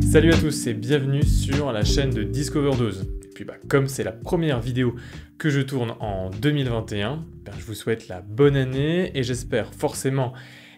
Salut à tous et bienvenue sur la chaîne de Discoverdose. Et puis comme c'est la première vidéo que je tourne en 2021, je vous souhaite la bonne année et j'espère forcément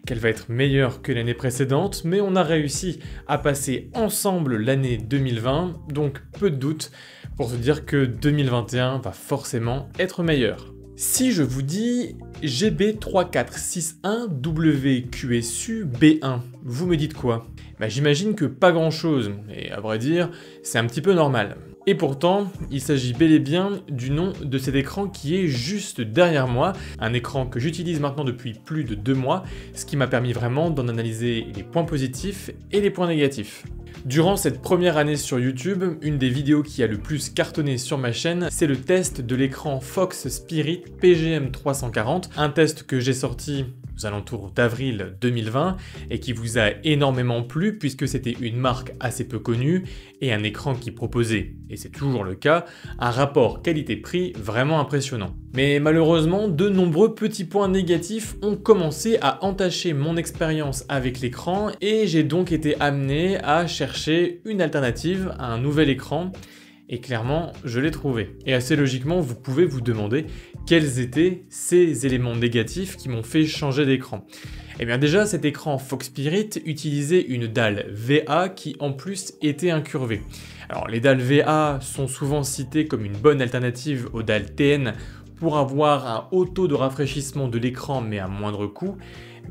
qu'elle va être meilleure que l'année précédente, mais on a réussi à passer ensemble l'année 2020, donc peu de doute pour se dire que 2021 va forcément être meilleur. Si je vous dis GB3461WQSU B1, vous me dites quoi? J'imagine que pas grand chose, et à vrai dire, c'est un petit peu normal. Et pourtant, il s'agit bel et bien du nom de cet écran qui est juste derrière moi, un écran que j'utilise maintenant depuis plus de 2 mois, ce qui m'a permis vraiment d'en analyser les points positifs et les points négatifs. Durant cette première année sur YouTube, une des vidéos qui a le plus cartonné sur ma chaîne, c'est le test de l'écran Fox Spirit PGM340, un test que j'ai sorti aux alentours d'avril 2020 et qui vous a énormément plu puisque c'était une marque assez peu connue et un écran qui proposait, et c'est toujours le cas, un rapport qualité-prix vraiment impressionnant. Mais malheureusement, de nombreux petits points négatifs ont commencé à entacher mon expérience avec l'écran et j'ai donc été amené à chercher une alternative à un nouvel écran. Et clairement, je l'ai trouvé. Et assez logiquement, vous pouvez vous demander quels étaient ces éléments négatifs qui m'ont fait changer d'écran. Eh bien déjà, cet écran Fox Spirit utilisait une dalle VA qui en plus était incurvée. Alors les dalles VA sont souvent citées comme une bonne alternative aux dalles TN pour avoir un haut taux de rafraîchissement de l'écran mais à moindre coût.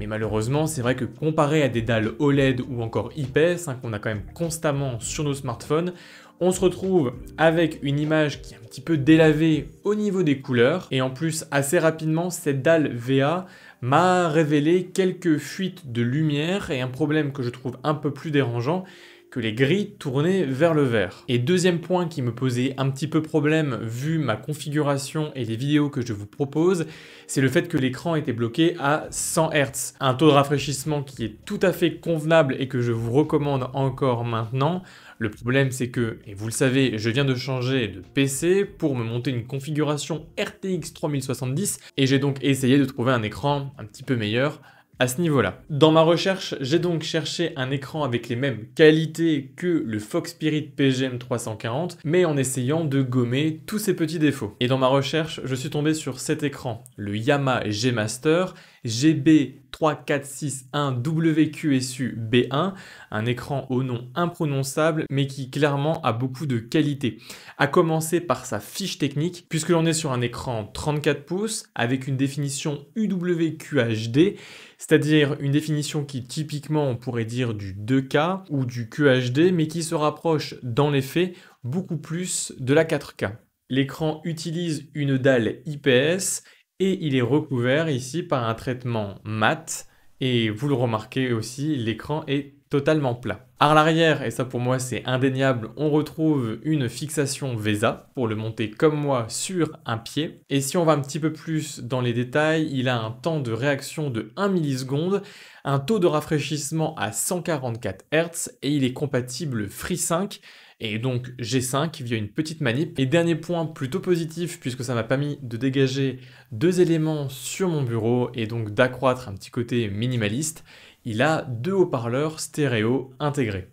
Mais malheureusement, c'est vrai que comparé à des dalles OLED ou encore IPS, qu'on a quand même constamment sur nos smartphones, on se retrouve avec une image qui est un petit peu délavée au niveau des couleurs. Et en plus, assez rapidement, cette dalle VA m'a révélé quelques fuites de lumière et un problème que je trouve un peu plus dérangeant, que les grilles tournaient vers le vert. Et deuxième point qui me posait un petit peu problème vu ma configuration et les vidéos que je vous propose, c'est le fait que l'écran était bloqué à 100 Hz. Un taux de rafraîchissement qui est tout à fait convenable et que je vous recommande encore maintenant. Le problème c'est que, et vous le savez, je viens de changer de PC pour me monter une configuration RTX 3070 et j'ai donc essayé de trouver un écran un petit peu meilleur à ce niveau-là. Dans ma recherche, j'ai donc cherché un écran avec les mêmes qualités que le Fox Spirit PGM340, mais en essayant de gommer tous ces petits défauts. Et dans ma recherche, je suis tombé sur cet écran, le Yamaha G Master GB3461WQSU B1, un écran au nom imprononçable, mais qui clairement a beaucoup de qualité. À commencer par sa fiche technique, puisque l'on est sur un écran 34 pouces avec une définition UWQHD, c'est-à-dire une définition qui typiquement on pourrait dire du 2K ou du QHD, mais qui se rapproche dans les faits beaucoup plus de la 4K. L'écran utilise une dalle IPS et il est recouvert ici par un traitement mat, et vous le remarquez aussi, l'écran est totalement plat. À l'arrière, et ça pour moi c'est indéniable, on retrouve une fixation VESA pour le monter comme moi sur un pied. Et si on va un petit peu plus dans les détails, il a un temps de réaction de 1 milliseconde, un taux de rafraîchissement à 144 Hz et il est compatible FreeSync et donc G5 via une petite manip. Et dernier point plutôt positif puisque ça m'a permis de dégager 2 éléments sur mon bureau et donc d'accroître un petit côté minimaliste, il a 2 haut-parleurs stéréo intégrés.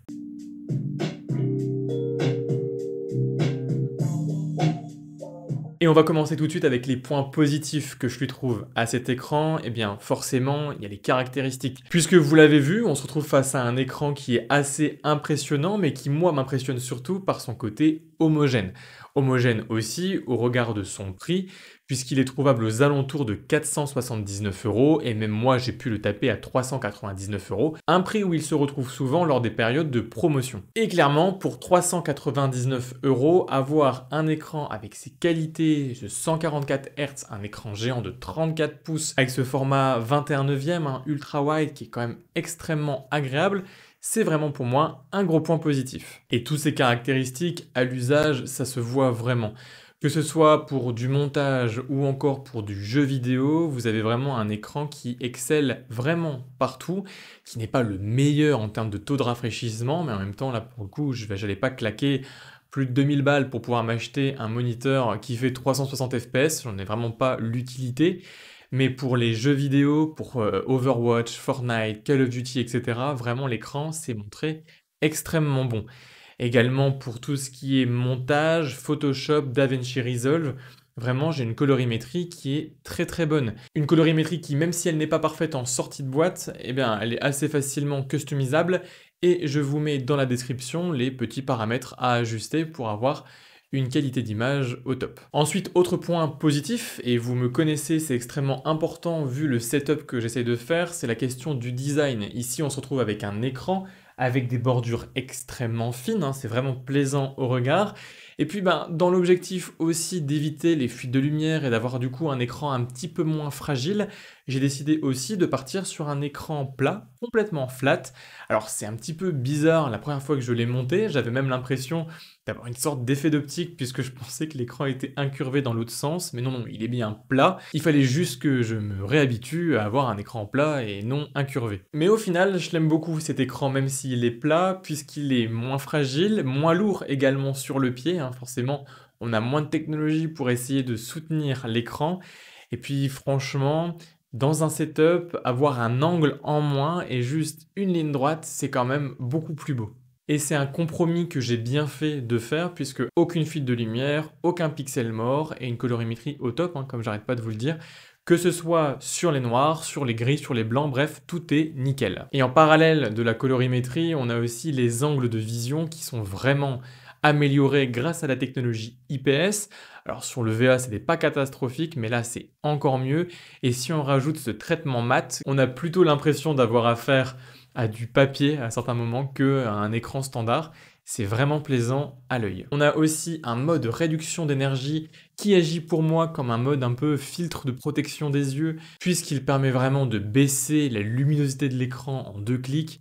Et on va commencer tout de suite avec les points positifs que je lui trouve à cet écran. Eh bien forcément, il y a les caractéristiques. Puisque vous l'avez vu, on se retrouve face à un écran qui est assez impressionnant, mais qui moi m'impressionne surtout par son côté homogène. Homogène aussi au regard de son prix, puisqu'il est trouvable aux alentours de 479 €, et même moi j'ai pu le taper à 399 €, un prix où il se retrouve souvent lors des périodes de promotion. Et clairement, pour 399 €, avoir un écran avec ses qualités de 144 Hz, un écran géant de 34 pouces, avec ce format 21/9, ultra wide qui est quand même extrêmement agréable, c'est vraiment pour moi un gros point positif. Et toutes ces caractéristiques, à l'usage, ça se voit vraiment. Que ce soit pour du montage ou encore pour du jeu vidéo, vous avez vraiment un écran qui excelle vraiment partout, qui n'est pas le meilleur en termes de taux de rafraîchissement, mais en même temps, là pour le coup, je n'allais pas claquer plus de 2000 balles pour pouvoir m'acheter un moniteur qui fait 360 fps, j'en ai vraiment pas l'utilité. Mais pour les jeux vidéo, pour Overwatch, Fortnite, Call of Duty, etc., vraiment l'écran s'est montré extrêmement bon. Également pour tout ce qui est montage, Photoshop, DaVinci Resolve, vraiment j'ai une colorimétrie qui est très très bonne. Une colorimétrie qui, même si elle n'est pas parfaite en sortie de boîte, eh bien elle est assez facilement customisable et je vous mets dans la description les petits paramètres à ajuster pour avoir une qualité d'image au top. Ensuite, autre point positif, et vous me connaissez, c'est extrêmement important vu le setup que j'essaie de faire, c'est la question du design. Ici, on se retrouve avec un écran avec des bordures extrêmement fines, hein, c'est vraiment plaisant au regard. Et puis dans l'objectif aussi d'éviter les fuites de lumière et d'avoir du coup un écran un petit peu moins fragile, j'ai décidé aussi de partir sur un écran plat, complètement flat. Alors c'est un petit peu bizarre, la première fois que je l'ai monté, j'avais même l'impression d'avoir une sorte d'effet d'optique puisque je pensais que l'écran était incurvé dans l'autre sens, mais non, il est bien plat. Il fallait juste que je me réhabitue à avoir un écran plat et non incurvé. Mais au final, je l'aime beaucoup cet écran, même s'il est plat, puisqu'il est moins fragile, moins lourd également sur le pied, hein, forcément, on a moins de technologie pour essayer de soutenir l'écran. Et puis franchement, dans un setup, avoir un angle en moins et juste une ligne droite, c'est quand même beaucoup plus beau. Et c'est un compromis que j'ai bien fait de faire, puisque aucune fuite de lumière, aucun pixel mort, et une colorimétrie au top, hein, comme j'arrête pas de vous le dire, que ce soit sur les noirs, sur les gris, sur les blancs, bref, tout est nickel. Et en parallèle de la colorimétrie, on a aussi les angles de vision qui sont vraiment améliorés grâce à la technologie IPS. Alors sur le VA, c'était pas catastrophique, mais là c'est encore mieux. Et si on rajoute ce traitement mat, on a plutôt l'impression d'avoir affaire à du papier à certains moments qu'à un écran standard. C'est vraiment plaisant à l'œil. On a aussi un mode réduction d'énergie qui agit pour moi comme un mode un peu filtre de protection des yeux, puisqu'il permet vraiment de baisser la luminosité de l'écran en 2 clics.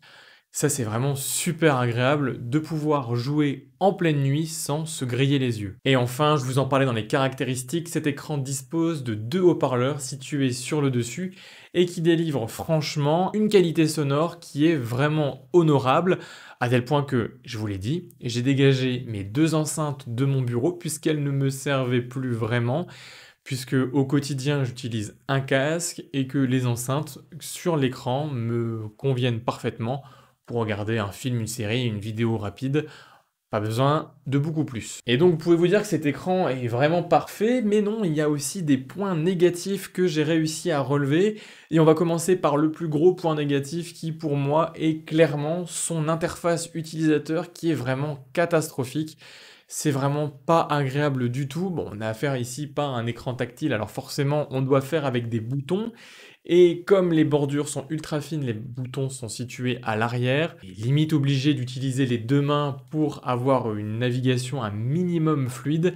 Ça, c'est vraiment super agréable de pouvoir jouer en pleine nuit sans se griller les yeux. Et enfin, je vous en parlais dans les caractéristiques, cet écran dispose de 2 haut-parleurs situés sur le dessus et qui délivrent franchement une qualité sonore qui est vraiment honorable, à tel point que, je vous l'ai dit, j'ai dégagé mes 2 enceintes de mon bureau puisqu'elles ne me servaient plus vraiment, puisque au quotidien j'utilise un casque et que les enceintes sur l'écran me conviennent parfaitement pour regarder un film, une série, une vidéo rapide. Pas besoin de beaucoup plus. Et donc, pouvez-vous dire que cet écran est vraiment parfait, mais non, il y a aussi des points négatifs que j'ai réussi à relever. Et on va commencer par le plus gros point négatif qui, pour moi, est clairement son interface utilisateur qui est vraiment catastrophique. C'est vraiment pas agréable du tout. Bon, on a affaire ici pas à un écran tactile, alors forcément, on doit faire avec des boutons. Et comme les bordures sont ultra fines, les boutons sont situés à l'arrière, et limite obligé d'utiliser les 2 mains pour avoir une navigation un minimum fluide,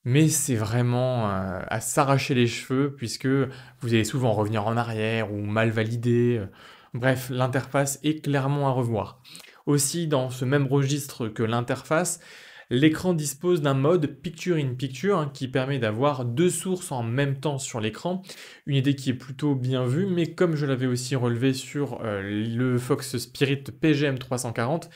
mais c'est vraiment à s'arracher les cheveux puisque vous allez souvent revenir en arrière ou mal valider. Bref, l'interface est clairement à revoir. Aussi, dans ce même registre que l'interface, l'écran dispose d'un mode Picture in Picture hein, qui permet d'avoir 2 sources en même temps sur l'écran. Une idée qui est plutôt bien vue, mais comme je l'avais aussi relevé sur le Fox Spirit PGM 340,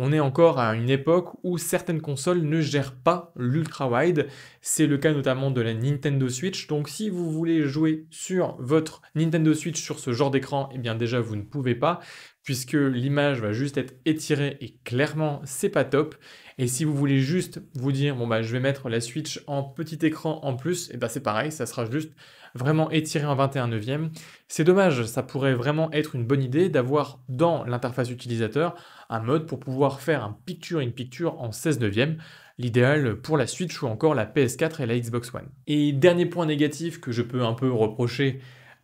on est encore à une époque où certaines consoles ne gèrent pas l'ultra-wide. C'est le cas notamment de la Nintendo Switch. Donc si vous voulez jouer sur votre Nintendo Switch sur ce genre d'écran, eh bien déjà vous ne pouvez pas, puisque l'image va juste être étirée et clairement c'est pas top. Et si vous voulez juste vous dire, bon bah je vais mettre la Switch en petit écran en plus, et bah c'est pareil, ça sera juste vraiment étiré en 21/9. C'est dommage, ça pourrait vraiment être une bonne idée d'avoir dans l'interface utilisateur un mode pour pouvoir faire un picture in picture en 16/9, l'idéal pour la Switch ou encore la PS4 et la Xbox One. Et dernier point négatif que je peux un peu reprocher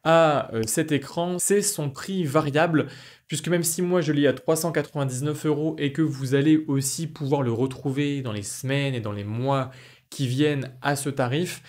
à cet écran, c'est son prix variable, puisque même si moi je l'ai à 399 € et que vous allez aussi pouvoir le retrouver dans les semaines et dans les mois qui viennent à ce tarif,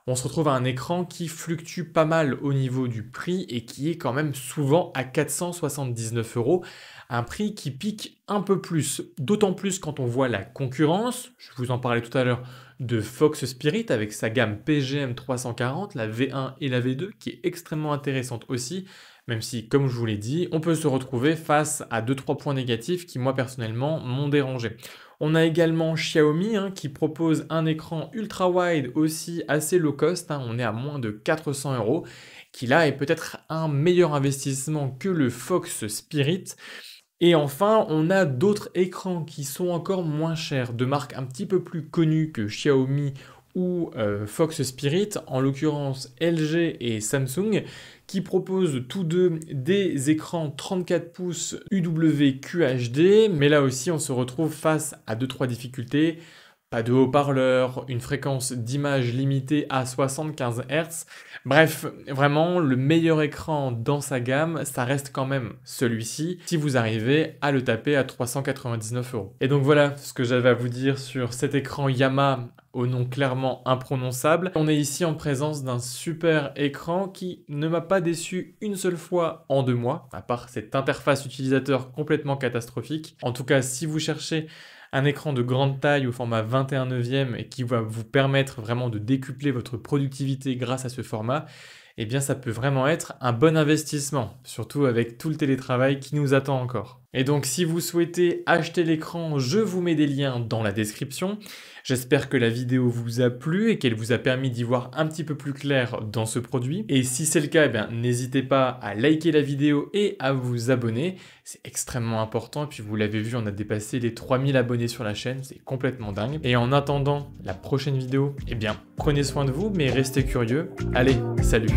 on se retrouve à un écran qui fluctue pas mal au niveau du prix et qui est quand même souvent à 479 €, un prix qui pique un peu plus, d'autant plus quand on voit la concurrence, je vous en parlais tout à l'heure, de Fox Spirit avec sa gamme PGM 340, la V1 et la V2, qui est extrêmement intéressante aussi, même si, comme je vous l'ai dit, on peut se retrouver face à 2-3 points négatifs qui, moi, personnellement, m'ont dérangé. On a également Xiaomi hein, qui propose un écran ultra-wide aussi assez low cost, hein, on est à moins de 400 €, qui là est peut-être un meilleur investissement que le Fox Spirit, Et enfin, on a d'autres écrans qui sont encore moins chers, de marques un petit peu plus connues que Xiaomi ou Fox Spirit, en l'occurrence LG et Samsung, qui proposent tous deux des écrans 34 pouces UWQHD, mais là aussi on se retrouve face à 2-3 difficultés. Pas de haut-parleur, une fréquence d'image limitée à 75 Hz. Bref, vraiment, le meilleur écran dans sa gamme, ça reste quand même celui-ci, si vous arrivez à le taper à 399 €. Et donc voilà ce que j'avais à vous dire sur cet écran Yamaha au nom clairement imprononçable. On est ici en présence d'un super écran qui ne m'a pas déçu une seule fois en 2 mois, à part cette interface utilisateur complètement catastrophique. En tout cas, si vous cherchez un écran de grande taille au format 21/9 et qui va vous permettre vraiment de décupler votre productivité grâce à ce format, eh bien ça peut vraiment être un bon investissement, surtout avec tout le télétravail qui nous attend encore. Et donc si vous souhaitez acheter l'écran, je vous mets des liens dans la description. J'espère que la vidéo vous a plu et qu'elle vous a permis d'y voir un petit peu plus clair dans ce produit. Et si c'est le cas, eh bien n'hésitez pas à liker la vidéo et à vous abonner. C'est extrêmement important. Et puis vous l'avez vu, on a dépassé les 3000 abonnés sur la chaîne. C'est complètement dingue. Et en attendant la prochaine vidéo, eh bien prenez soin de vous, mais restez curieux. Allez, salut!